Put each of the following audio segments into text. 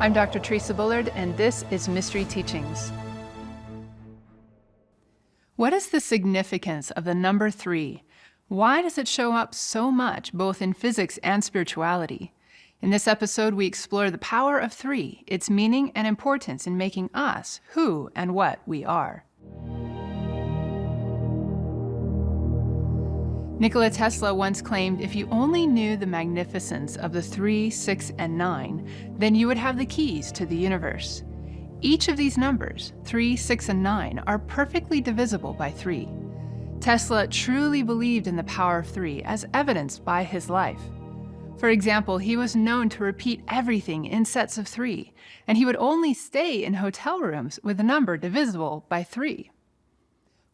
I'm Dr. Theresa Bullard, and this is Mystery Teachings. What is the significance of the number 3? Why does it show up so much, both in physics and spirituality? In this episode, we explore the power of 3, its meaning and importance in making us who and what we are. Nikola Tesla once claimed, if you only knew the magnificence of the 3, 6, and 9, then you would have the keys to the universe. Each of these numbers, 3, 6, and 9, are perfectly divisible by 3. Tesla truly believed in the power of 3, as evidenced by his life. For example, he was known to repeat everything in sets of 3, and he would only stay in hotel rooms with a number divisible by 3.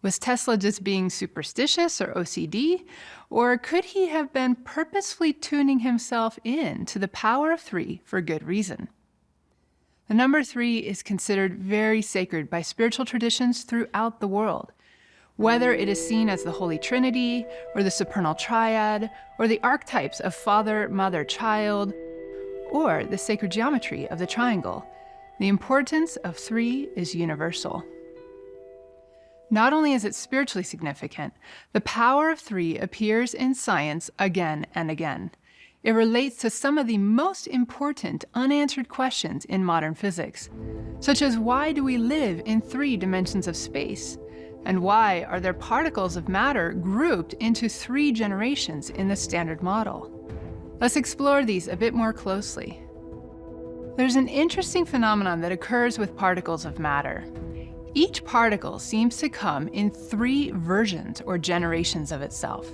Was Tesla just being superstitious or OCD? Or could he have been purposefully tuning himself in to the power of 3 for good reason? The number 3 is considered very sacred by spiritual traditions throughout the world. Whether it is seen as the Holy Trinity, or the supernal triad, or the archetypes of father, mother, child, or the sacred geometry of the triangle, the importance of 3 is universal. Not only is it spiritually significant, the power of 3 appears in science again and again. It relates to some of the most important unanswered questions in modern physics, such as why do we live in 3 dimensions of space? And why are there particles of matter grouped into 3 generations in the Standard Model? Let's explore these a bit more closely. There's an interesting phenomenon that occurs with particles of matter. Each particle seems to come in 3 versions or generations of itself.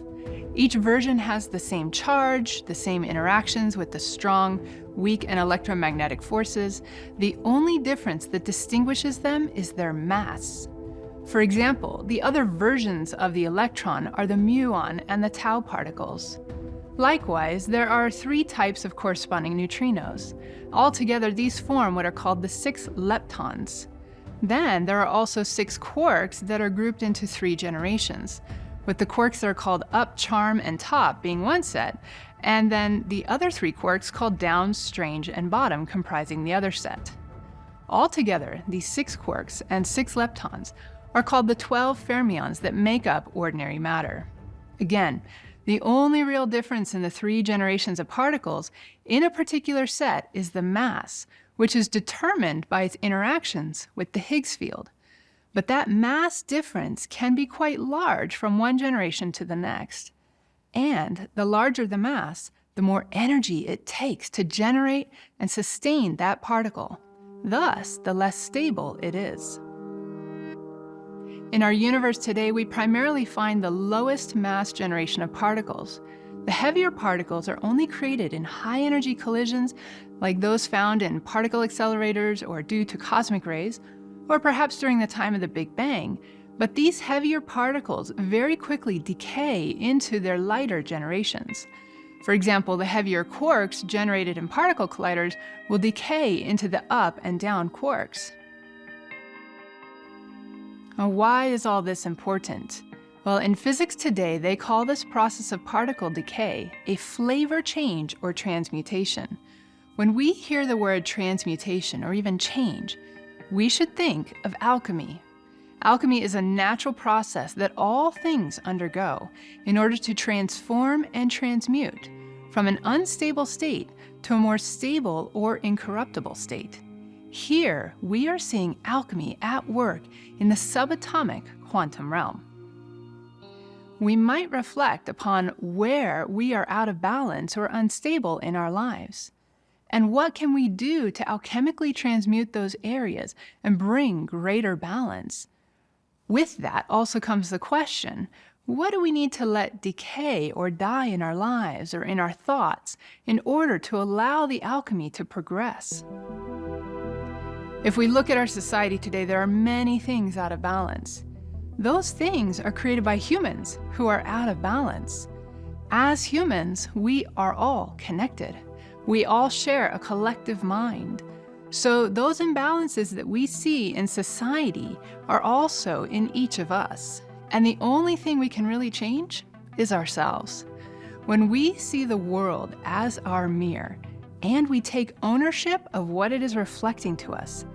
Each version has the same charge, the same interactions with the strong, weak, and electromagnetic forces. The only difference that distinguishes them is their mass. For example, the other versions of the electron are the muon and the tau particles. Likewise, there are 3 types of corresponding neutrinos. Altogether, these form what are called the 6 leptons. Then there are also 6 quarks that are grouped into 3 generations, with the quarks that are called up, charm, and top being one set, and then the other 3 quarks called down, strange, and bottom comprising the other set. Altogether, these 6 quarks and 6 leptons are called the 12 fermions that make up ordinary matter. Again, the only real difference in the 3 generations of particles in a particular set is the mass, which is determined by its interactions with the Higgs field. But that mass difference can be quite large from one generation to the next. And the larger the mass, the more energy it takes to generate and sustain that particle. Thus, the less stable it is. In our universe today, we primarily find the lowest mass generation of particles. The heavier particles are only created in high-energy collisions like those found in particle accelerators or due to cosmic rays, or perhaps during the time of the Big Bang. But these heavier particles very quickly decay into their lighter generations. For example, the heavier quarks generated in particle colliders will decay into the up and down quarks. Now, why is all this important? Well, in physics today, they call this process of particle decay a flavor change or transmutation. When we hear the word transmutation or even change, we should think of alchemy. Alchemy is a natural process that all things undergo in order to transform and transmute from an unstable state to a more stable or incorruptible state. Here, we are seeing alchemy at work in the subatomic quantum realm. We might reflect upon where we are out of balance or unstable in our lives. And what can we do to alchemically transmute those areas and bring greater balance? With that also comes the question, what do we need to let decay or die in our lives or in our thoughts in order to allow the alchemy to progress? If we look at our society today, there are many things out of balance. Those things are created by humans who are out of balance. As humans, we are all connected. We all share a collective mind. So those imbalances that we see in society are also in each of us. And the only thing we can really change is ourselves. When we see the world as our mirror, and we take ownership of what it is reflecting to us,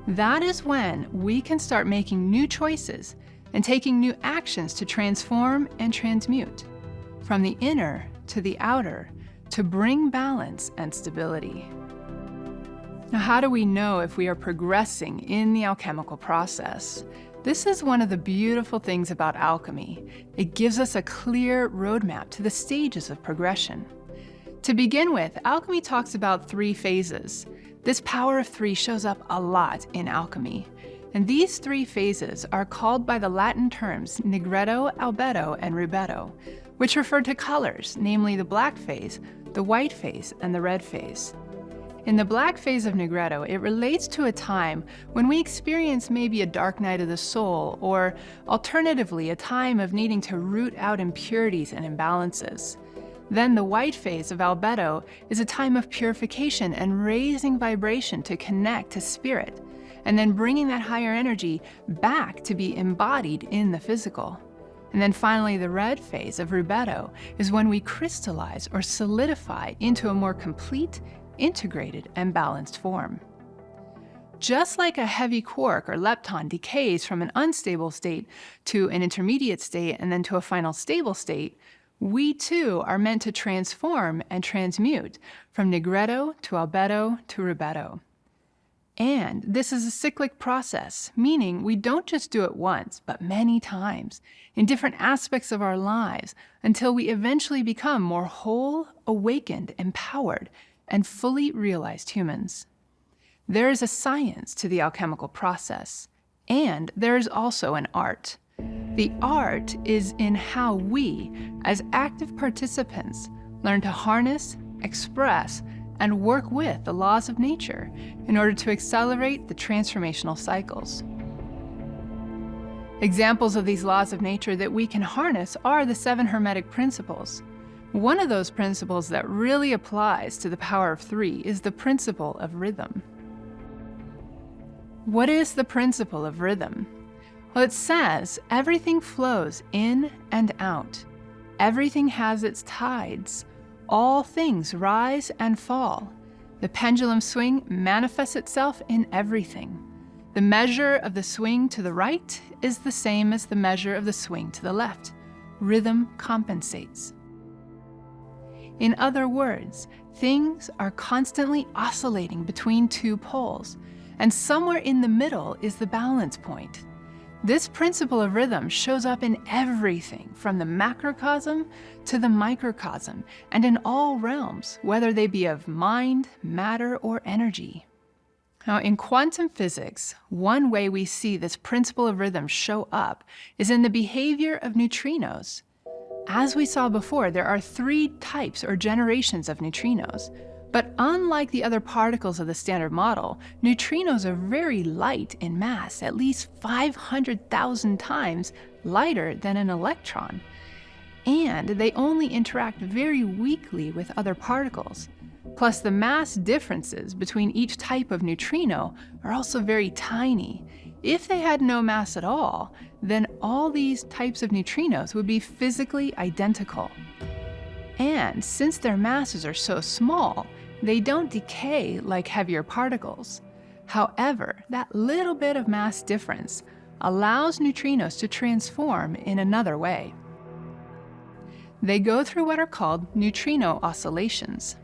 that is when we can start making new choices and taking new actions to transform and transmute, from the inner to the outer, to bring balance and stability. Now, how do we know if we are progressing in the alchemical process? This is one of the beautiful things about alchemy. It gives us a clear roadmap to the stages of progression. To begin with, alchemy talks about 3 phases. This power of 3 shows up a lot in alchemy. And these 3 phases are called by the Latin terms nigredo, albedo, and rubedo, which refer to colors, namely the black phase, the white phase, and the red phase. In the black phase of nigredo, it relates to a time when we experience maybe a dark night of the soul, or alternatively, a time of needing to root out impurities and imbalances. Then the white phase of albedo is a time of purification and raising vibration to connect to spirit, and then bringing that higher energy back to be embodied in the physical. And then finally, the red phase of rubedo is when we crystallize or solidify into a more complete, integrated, and balanced form. Just like a heavy quark or lepton decays from an unstable state to an intermediate state and then to a final stable state, we too are meant to transform and transmute from nigredo to albedo to rubedo. And this is a cyclic process, meaning we don't just do it once, but many times, in different aspects of our lives, until we eventually become more whole, awakened, empowered, and fully realized humans. There is a science to the alchemical process, and there is also an art. The art is in how we, as active participants, learn to harness, express, and work with the laws of nature in order to accelerate the transformational cycles. Examples of these laws of nature that we can harness are the 7 Hermetic principles. One of those principles that really applies to the power of 3 is the principle of rhythm. What is the principle of rhythm? Well, it says everything flows in and out. Everything has its tides. All things rise and fall. The pendulum swing manifests itself in everything. The measure of the swing to the right is the same as the measure of the swing to the left. Rhythm compensates. In other words, things are constantly oscillating between 2 poles, and somewhere in the middle is the balance point. This principle of rhythm shows up in everything from the macrocosm to the microcosm, and in all realms, whether they be of mind, matter, or energy. Now, in quantum physics, one way we see this principle of rhythm show up is in the behavior of neutrinos. As we saw before, there are 3 types or generations of neutrinos. But unlike the other particles of the Standard Model, neutrinos are very light in mass, at least 500,000 times lighter than an electron. And they only interact very weakly with other particles. Plus, the mass differences between each type of neutrino are also very tiny. If they had no mass at all, then all these types of neutrinos would be physically identical. And since their masses are so small, they don't decay like heavier particles. However, that little bit of mass difference allows neutrinos to transform in another way. They go through what are called neutrino oscillations.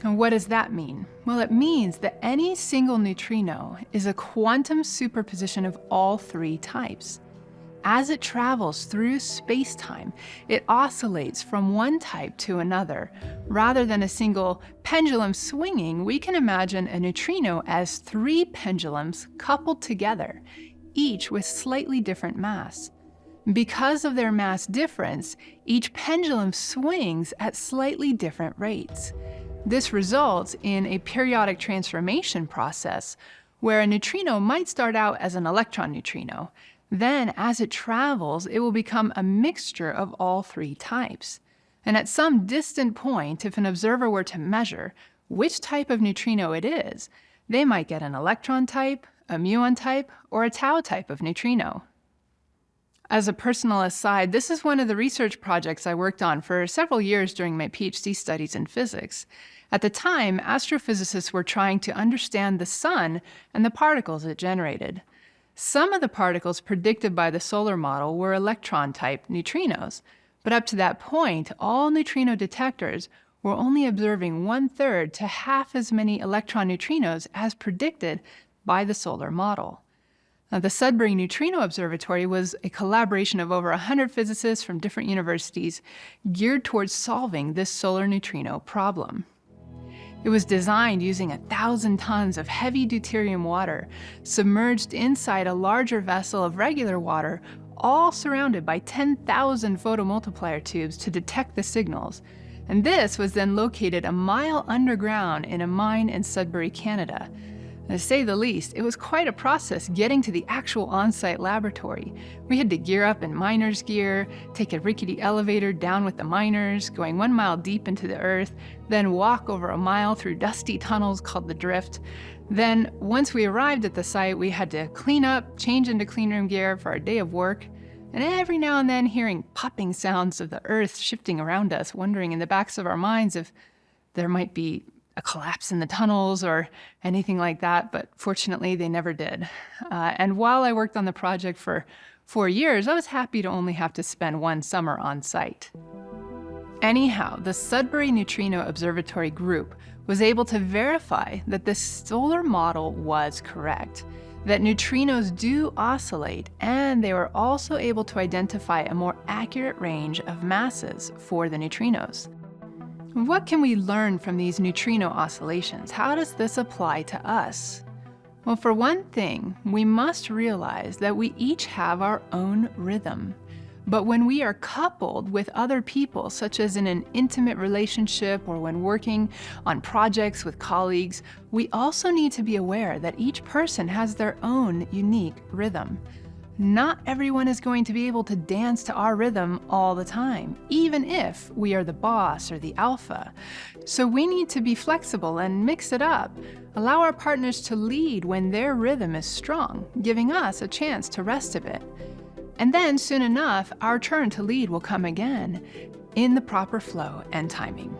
And what does that mean? Well, it means that any single neutrino is a quantum superposition of all 3 types. As it travels through space-time, it oscillates from one type to another. Rather than a single pendulum swinging, we can imagine a neutrino as 3 pendulums coupled together, each with slightly different mass. Because of their mass difference, each pendulum swings at slightly different rates. This results in a periodic transformation process where a neutrino might start out as an electron neutrino. Then, as it travels, it will become a mixture of all 3 types. And at some distant point, if an observer were to measure which type of neutrino it is, they might get an electron type, a muon type, or a tau type of neutrino. As a personal aside, this is one of the research projects I worked on for several years during my PhD studies in physics. At the time, astrophysicists were trying to understand the sun and the particles it generated. Some of the particles predicted by the solar model were electron-type neutrinos, but up to that point, all neutrino detectors were only observing 1/3 to half as many electron neutrinos as predicted by the solar model. Now, the Sudbury Neutrino Observatory was a collaboration of over 100 physicists from different universities geared towards solving this solar neutrino problem. It was designed using 1,000 tons of heavy deuterium water submerged inside a larger vessel of regular water, all surrounded by 10,000 photomultiplier tubes to detect the signals. And this was then located a mile underground in a mine in Sudbury, Canada. To say the least, it was quite a process getting to the actual on-site laboratory. We had to gear up in miner's gear, take a rickety elevator down with the miners, going 1 mile deep into the earth, then walk over a mile through dusty tunnels called the drift. Then, once we arrived at the site, we had to clean up, change into cleanroom gear for our day of work, and every now and then hearing popping sounds of the earth shifting around us, wondering in the backs of our minds if there might be a collapse in the tunnels or anything like that, but fortunately they never did. And while I worked on the project for 4 years, I was happy to only have to spend 1 summer on site. Anyhow, the Sudbury Neutrino Observatory group was able to verify that the solar model was correct, that neutrinos do oscillate, and they were also able to identify a more accurate range of masses for the neutrinos. What can we learn from these neutrino oscillations? How does this apply to us? Well, for one thing, we must realize that we each have our own rhythm. But when we are coupled with other people, such as in an intimate relationship or when working on projects with colleagues, we also need to be aware that each person has their own unique rhythm. Not everyone is going to be able to dance to our rhythm all the time, even if we are the boss or the alpha. So we need to be flexible and mix it up. Allow our partners to lead when their rhythm is strong, giving us a chance to rest a bit. And then soon enough, our turn to lead will come again in the proper flow and timing.